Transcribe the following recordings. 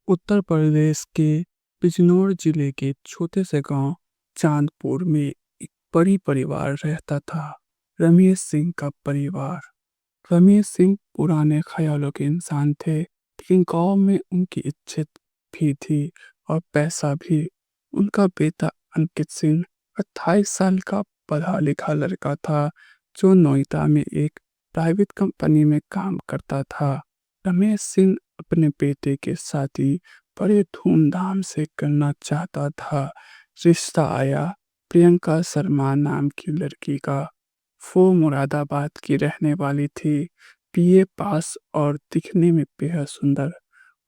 उत्तर प्रदेश के बिजनौर जिले के छोटे से गांव चांदपुर में एक परिवार रहता था। रमेश सिंह का परिवार। रमेश सिंह पुराने ख्यालों के इंसान थे, लेकिन गांव में उनकी इज्जत भी थी और पैसा भी। उनका बेटा अंकित सिंह 28 साल का पढ़ा लिखा लड़का था, जो नोएडा में एक प्राइवेट कंपनी में काम करता था। रमेश सिंह अपने बेटे की शादी बड़े धूमधाम से करना चाहता था। रिश्ता आया प्रियंका शर्मा नाम की लड़की का। वो मुरादाबाद की रहने वाली थी, बीए पास और दिखने में बेहद सुंदर।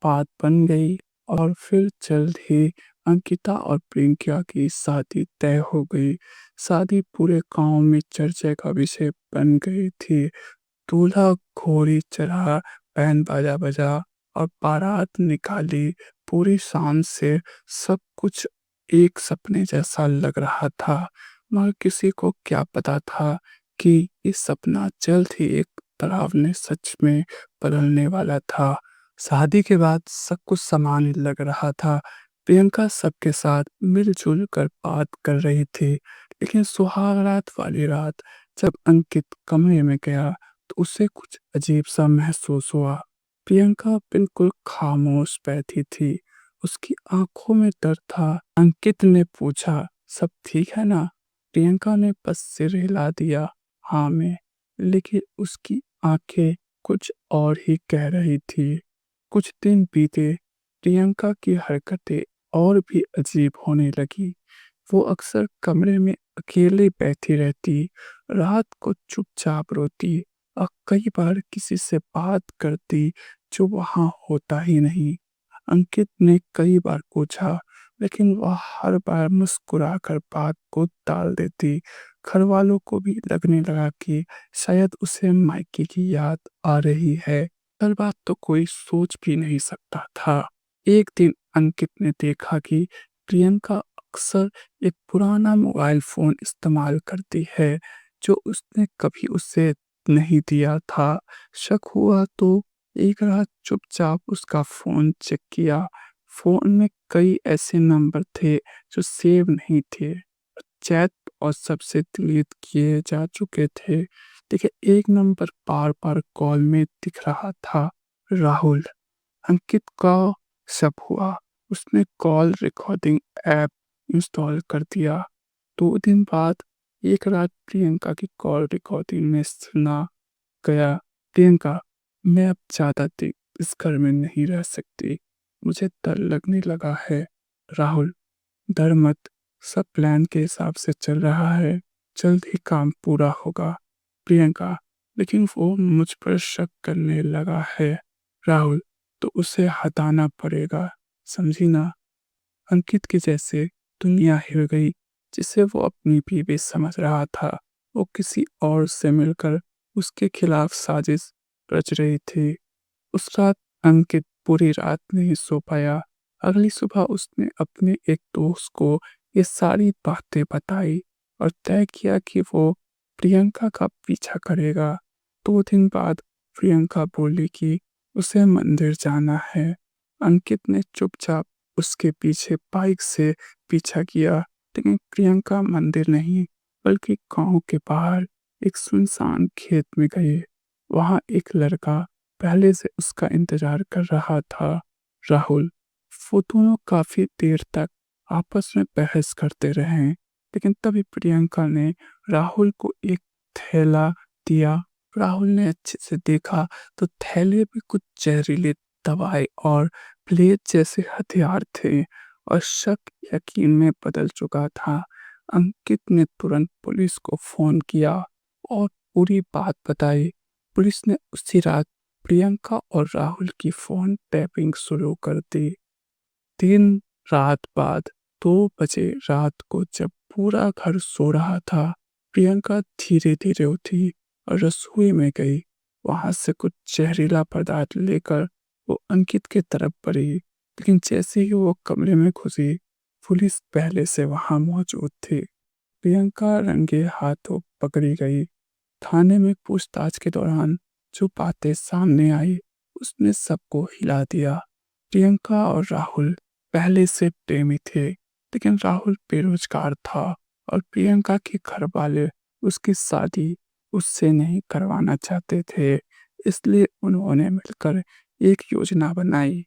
बात बन गई और फिर जल्द ही अंकिता और प्रियंका की शादी तय हो गई। शादी पूरे गांव में चर्चा का विषय बन गई थी। दूल्हा घोड़ी चढ़ा, बैंड बाजा बजा और बारात निकाली। पूरी शान से सब कुछ एक सपने जैसा लग रहा था, मगर किसी को क्या पता था कि ये सपना जल्द ही एक डरावने सच में बदलने वाला था। शादी के बाद सब कुछ सामान्य लग रहा था। प्रियंका सबके साथ मिलजुल कर बात कर रही थी, लेकिन सुहागरात वाली रात जब अंकित कमरे में गया तो उसे कुछ अजीब सा महसूस हुआ। प्रियंका बिल्कुल खामोश बैठी थी, उसकी आंखों में डर था। अंकित ने पूछा, सब ठीक है ना? प्रियंका ने बस सिर हिला दिया, हाँ मैं। लेकिन उसकी आंखें कुछ और ही कह रही थी। कुछ दिन बीते, प्रियंका की हरकतें और भी अजीब होने लगी। वो अक्सर कमरे में अकेले बैठी रहती, रात को चुपचाप रोती और कई बार किसी से बात करती जो वहां होता ही नहीं। अंकित ने कई बार पूछा, लेकिन वह हर बार मुस्कुराकर बात को टाल देती। घर वालों को भी लगने लगा कि शायद उसे मायके की याद आ रही है। हर बात तो कोई सोच भी नहीं सकता था। एक दिन अंकित ने देखा कि प्रियंका अक्सर एक पुराना मोबाइल फोन इस्तेमाल करती है, जो उसने कभी उसे नहीं दिया था। शक हुआ तो एक रात चुपचाप उसका फोन चेक किया। फोन में कई ऐसे नंबर थे जो सेव नहीं थे, चैट और सबसे डिलीट किए जा चुके थे। लेकिन एक नंबर बार बार कॉल में दिख रहा था, राहुल। अंकित का शक हुआ। उसने कॉल रिकॉर्डिंग ऐप इंस्टॉल कर दिया। 2 दिन बाद एक रात प्रियंका की कॉल रिकॉर्डिंग में सुना गया, प्रियंका, मैं अब ज्यादा देर इस घर में नहीं रह सकती, मुझे डर लगने लगा है। राहुल, डर मत, सब प्लान के हिसाब से चल रहा है, जल्द ही काम पूरा होगा। प्रियंका, लेकिन वो मुझ पर शक करने लगा है। राहुल, तो उसे हटाना पड़ेगा, समझी ना? अंकित के जैसे दुनिया हिल गई, जिसे वो अपनी बीवी समझ रहा था। वो किसी और से मिलकर उसके खिलाफ साजिश रच रही थी। उस रात अंकित पूरी रात नहीं सो पाया। अगली सुबह उसने अपने एक दोस्त को ये सारी बातें बताई और तय किया कि वो प्रियंका का पीछा करेगा। 2 दिन बाद प्रियंका बोली कि उसे मंदिर जाना है। अंकित ने चुपचाप उसके पीछे बाइक से पीछा किया, लेकिन प्रियंका मंदिर नहीं बल्कि गांव के बाहर एक सुनसान खेत में गई। वहां एक लड़का पहले से उसका इंतजार कर रहा था, राहुल। वो दोनों काफी देर तक आपस में बहस करते रहे, लेकिन तभी प्रियंका ने राहुल को एक थैला दिया। राहुल ने अच्छे से देखा तो थैले में कुछ जहरीले दवाई और प्लेट जैसे हथियार थे, और शक यकीन में बदल चुका था। अंकित ने तुरंत पुलिस को फोन किया और पूरी बात बताई। पुलिस ने उसी रात प्रियंका और राहुल की फोन टैपिंग शुरू कर दी। 3 रात बाद 2 बजे रात को जब पूरा घर सो रहा था, प्रियंका धीरे धीरे उठी और रसोई में गई। वहां से कुछ जहरीला पदार्थ लेकर वो अंकित की तरफ बढ़ी, लेकिन जैसे ही वो कमरे में घुसी, पुलिस पहले से वहां मौजूद थी। प्रियंका रंगे हाथों पकड़ी गई। थाने में पूछताछ के दौरान जो बातें सामने आई, उसने सबको हिला दिया। प्रियंका और राहुल पहले से प्रेमी थे, लेकिन राहुल बेरोजगार था और प्रियंका के घर वाले उसकी शादी उससे नहीं करवाना चाहते थे। इसलिए उन्होंने मिलकर एक योजना बनाई।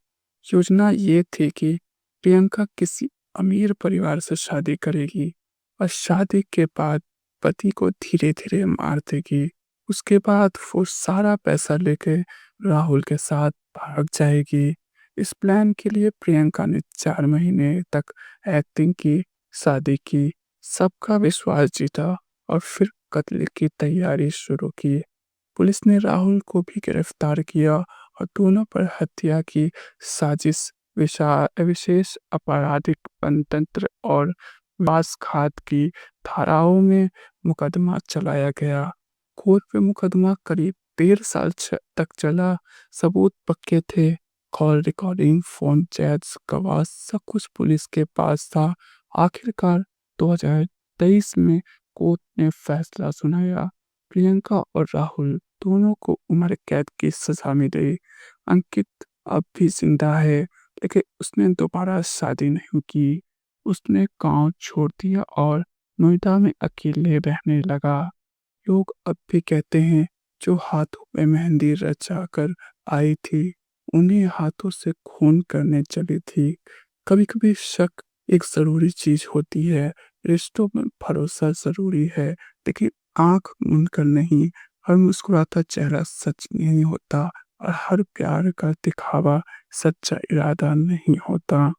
योजना ये थी कि प्रियंका किसी अमीर परिवार से शादी करेगी और शादी के बाद पति को धीरे-धीरे मार देगी। उसके बाद वो सारा पैसा लेके राहुल के साथ भाग जाएगी। इस प्लान के लिए प्रियंका ने 4 महीने तक एक्टिंग की, शादी की, सबका विश्वास जीता और फिर कत्ल की तैयारी शुरू की। पुलिस ने राहुल को भी गिरफ्तार किया और दोनों पर हत्या की साजिश, विशेष आपराधिक तंत्र और विश्वासघात की धाराओं में मुकदमा चलाया गया। कोर्ट में मुकदमा करीब 13 साल तक चला। सबूत पक्के थे, कॉल रिकॉर्डिंग, फोन चैट्स, गवाह, सब कुछ पुलिस के पास था। आखिरकार 2023 में कोर्ट ने फैसला सुनाया। प्रियंका और राहुल दोनों को उम्र कैद की सजा मिली। अंकित अब भी जिंदा है, लेकिन उसने दोबारा शादी नहीं की। उसने गांव छोड़ दिया और नोएडा में अकेले रहने लगा। लोग अब भी कहते हैं, जो हाथों में मेहंदी रचाकर आई थी, उन्हीं हाथों से खून करने चली थी। कभी-कभी शक एक ज़रूरी चीज़ होती है। रिश्तों में भरोसा ज़रूरी है, लेकिन आँख मूंद कर नहीं। हर मुस्कुराता चेहरा सच नहीं होता और हर प्यार का दिखावा सच्चा इरादा नहीं होता।